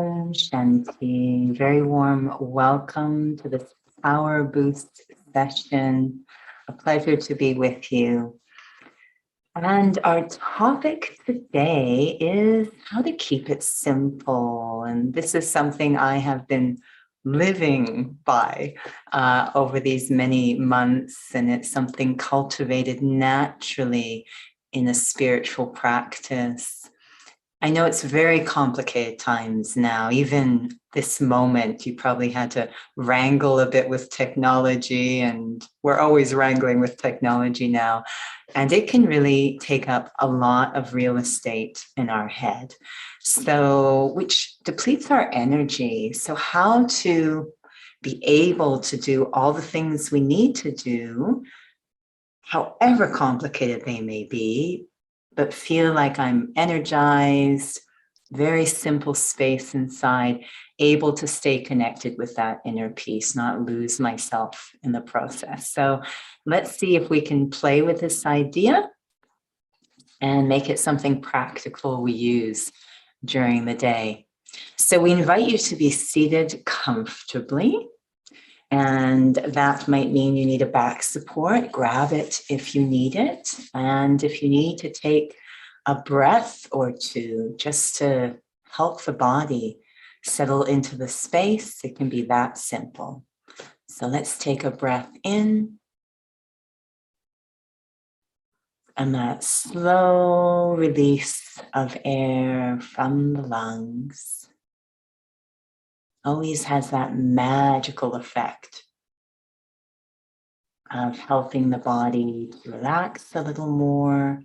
Om Shanti. Very warm welcome to this Power Boost session. A pleasure to be with you. And our topic today is how to keep it simple. And this is something I have been living by over these many months. And it's something cultivated naturally in a spiritual practice. I know it's very complicated times now. Even this moment, you probably had to wrangle a bit with technology, and we're always wrangling with technology now. And it can really take up a lot of real estate in our head, so which depletes our energy. So how to be able to do all the things we need to do, however complicated they may be, but feel like I'm energized, very simple space inside, able to stay connected with that inner peace, not lose myself in the process. So let's see if we can play with this idea and make it something practical we use during the day. So we invite you to be seated comfortably. And that might mean you need a back support. Grab it if you need it. And if you need to take a breath or two just to help the body settle into the space, it can be that simple. So let's take a breath in. And that slow release of air from the lungs always has that magical effect of helping the body to relax a little more,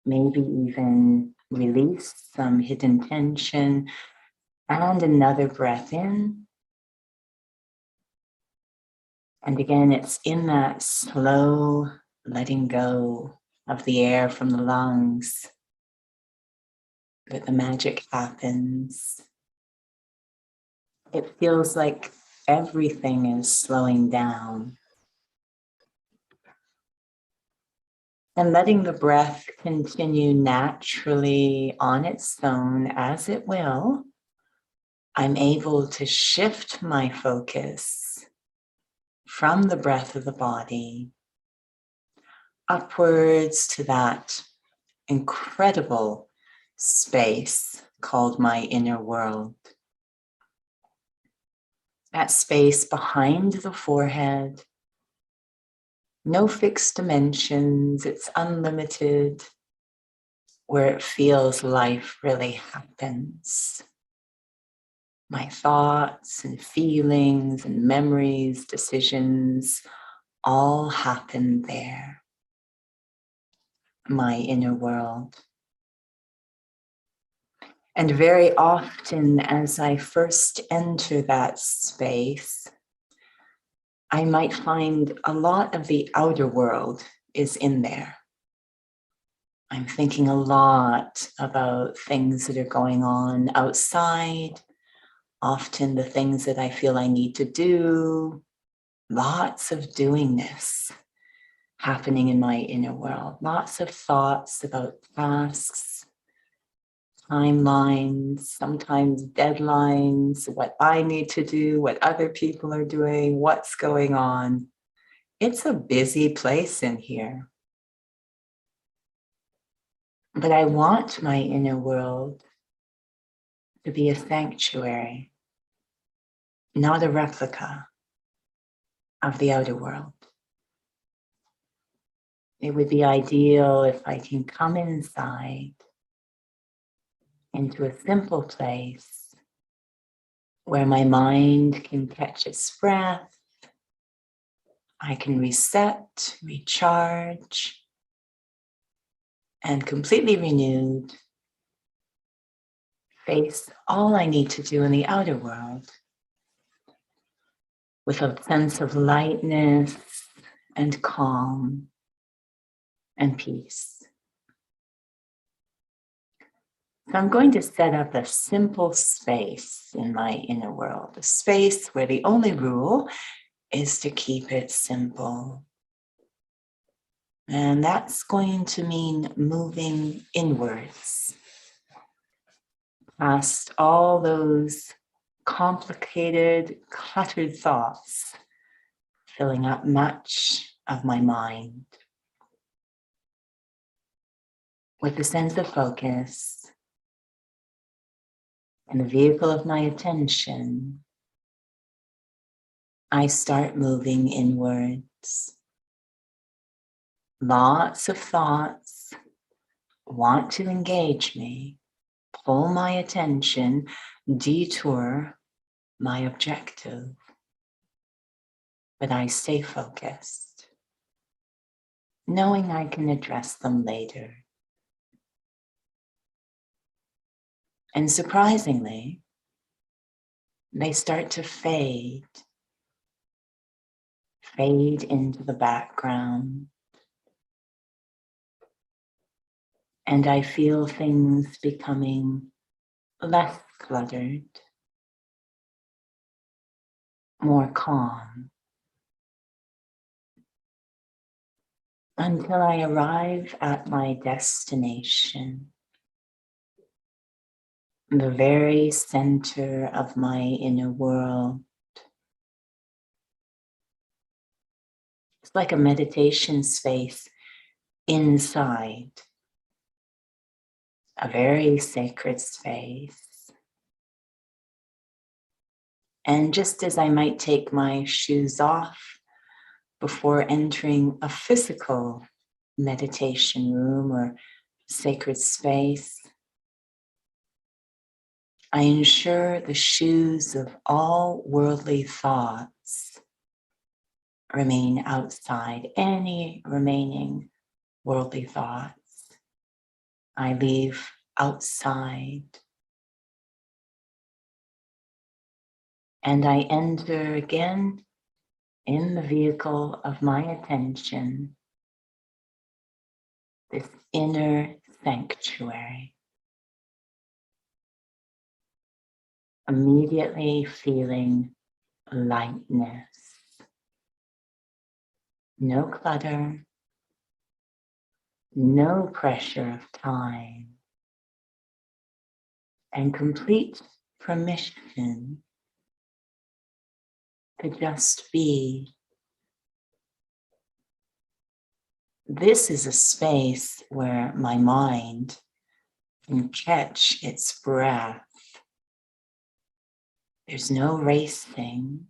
maybe even release some hidden tension. And another breath in. And again, it's in that slow letting go of the air from the lungs that the magic happens. It feels like everything is slowing down. And letting the breath continue naturally on its own as it will, I'm able to shift my focus from the breath of the body upwards to that incredible space called my inner world. That space behind the forehead, no fixed dimensions, it's unlimited, where it feels life really happens. My thoughts and feelings and memories, decisions, all happen there. My inner world. And very often as I first enter that space, I might find a lot of the outer world is in there. I'm thinking a lot about things that are going on outside, often the things that I feel I need to do, lots of doingness happening in my inner world, lots of thoughts about tasks, timelines, sometimes deadlines, what I need to do, what other people are doing, what's going on. It's a busy place in here. But I want my inner world to be a sanctuary, not a replica of the outer world. It would be ideal if I can come inside into a simple place where my mind can catch its breath. I can reset, recharge, and completely renewed, face all I need to do in the outer world with a sense of lightness and calm and peace. So I'm going to set up a simple space in my inner world, a space where the only rule is to keep it simple. And that's going to mean moving inwards. past all those complicated, cluttered thoughts filling up much of my mind with a sense of focus and the vehicle of my attention. I start moving inwards. Lots of thoughts want to engage me, pull my attention, detour my objective, but I stay focused, knowing I can address them later. And surprisingly, they start to fade into the background. And I feel things becoming less cluttered, more calm, until I arrive at my destination, the very center of my inner world. It's like a meditation space inside a very sacred space. And just as I might take my shoes off before entering a physical meditation room or sacred space, I ensure the shoes of all worldly thoughts remain outside. Any remaining worldly thoughts I leave outside. And I enter again in the vehicle of my attention, this inner sanctuary, immediately feeling lightness, no clutter, no pressure of time, and complete permission to just be. This is a space where my mind can catch its breath. There's no racing,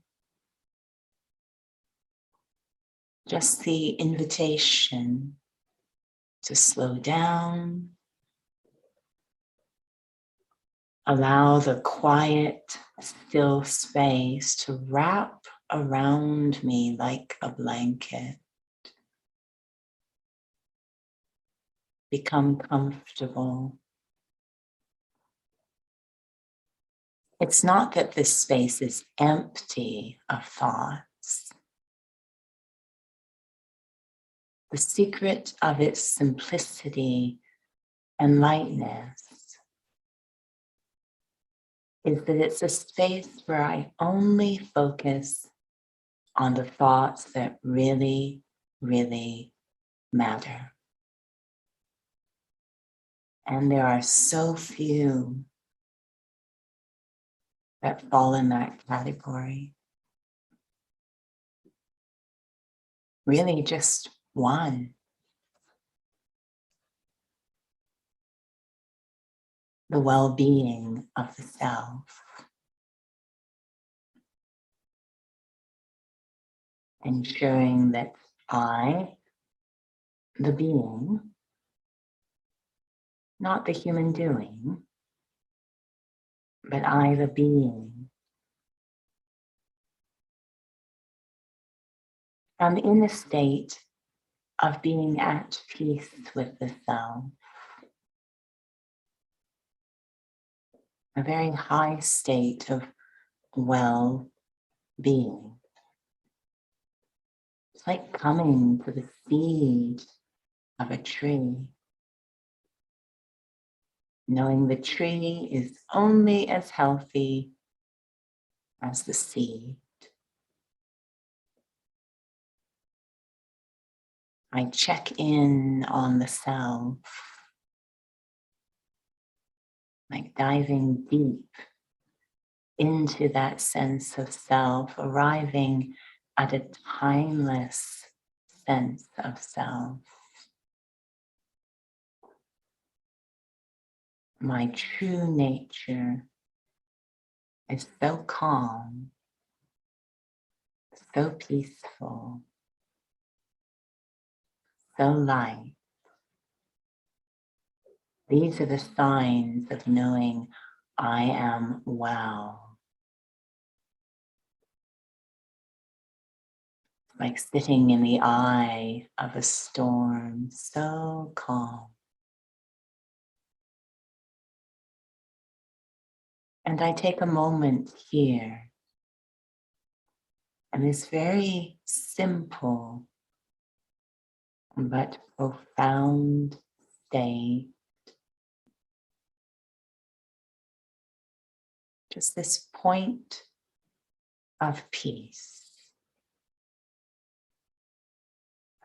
just the invitation to slow down, allow the quiet, still space to wrap around me like a blanket. Become comfortable. It's not that this space is empty of thoughts. The secret of its simplicity and lightness is that it's a space where I only focus on the thoughts that really, really matter. And there are so few that fall in that category. Really just one. The well-being of the self. Ensuring that I, the being, not the human doing, but I, the being, am in a state of being at peace with the self. A very high state of well-being. It's like coming to the seed of a tree, knowing the tree is only as healthy as the seed. I check in on the self, like diving deep into that sense of self, arriving at a timeless sense of self. My true nature is so calm, so peaceful, so light. These are the signs of knowing I am well. Like sitting in the eye of a storm, so calm. And I take a moment here, and this very simple but profound state, just this point of peace.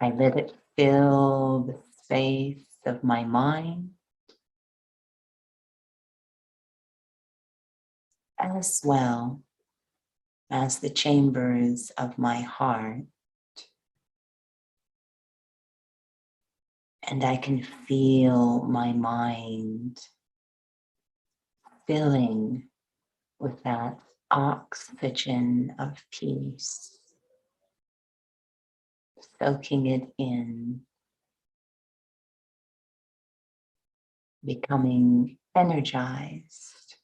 I let it fill the space of my mind, as well as the chambers of my heart. And I can feel my mind filling with that oxygen of peace, soaking it in, becoming energized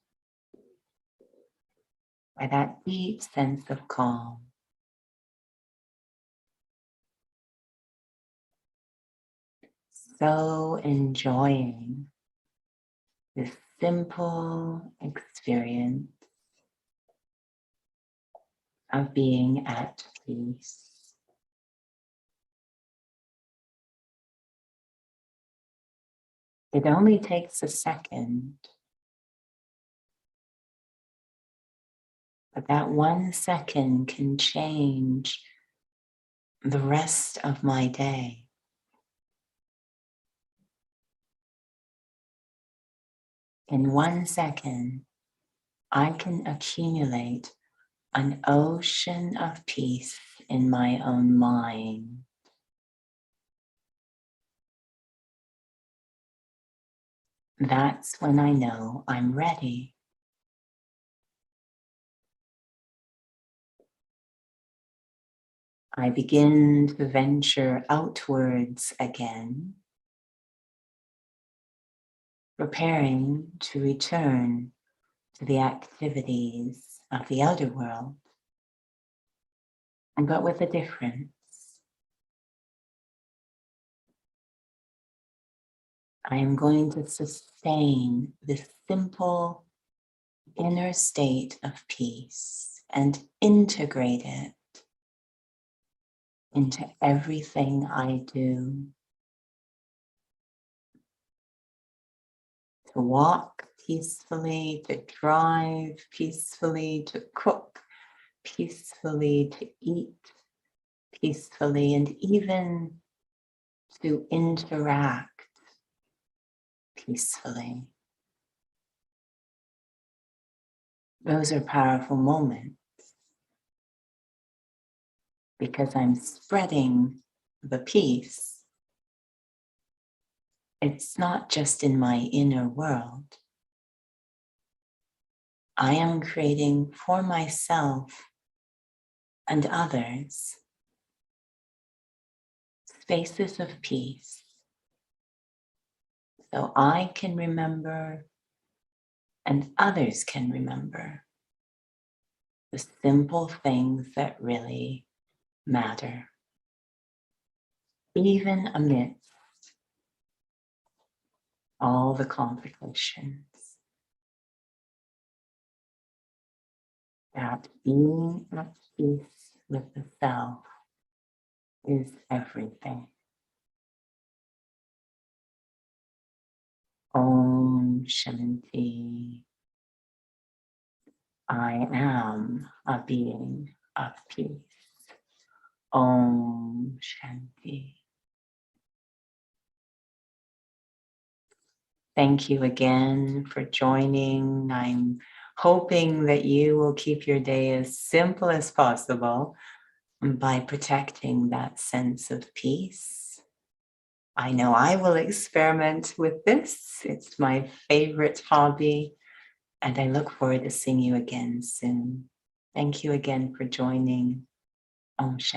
by that deep sense of calm. So enjoying this simple experience of being at peace. It only takes a second, but that 1 second can change the rest of my day. In 1 second, I can accumulate an ocean of peace in my own mind. That's when I know I'm ready. I begin to venture outwards again, preparing to return to the activities of the outer world, but with a difference. I am going to sustain this simple inner state of peace and integrate it into everything I do. To walk peacefully, to drive peacefully, to cook peacefully, to eat peacefully, and even to interact peacefully. Those are powerful moments because I'm spreading the peace. It's not just in my inner world. I am creating for myself and others spaces of peace so I can remember and others can remember the simple things that really matter, even amidst all the complications. That being at peace with the self is everything. Om Shanti. I am a being of peace. Om Shanti. Thank you again for joining. I'm hoping that you will keep your day as simple as possible by protecting that sense of peace. I know I will experiment with this. It's my favorite hobby, and I look forward to seeing you again soon. Thank you again for joining. Om Shanti.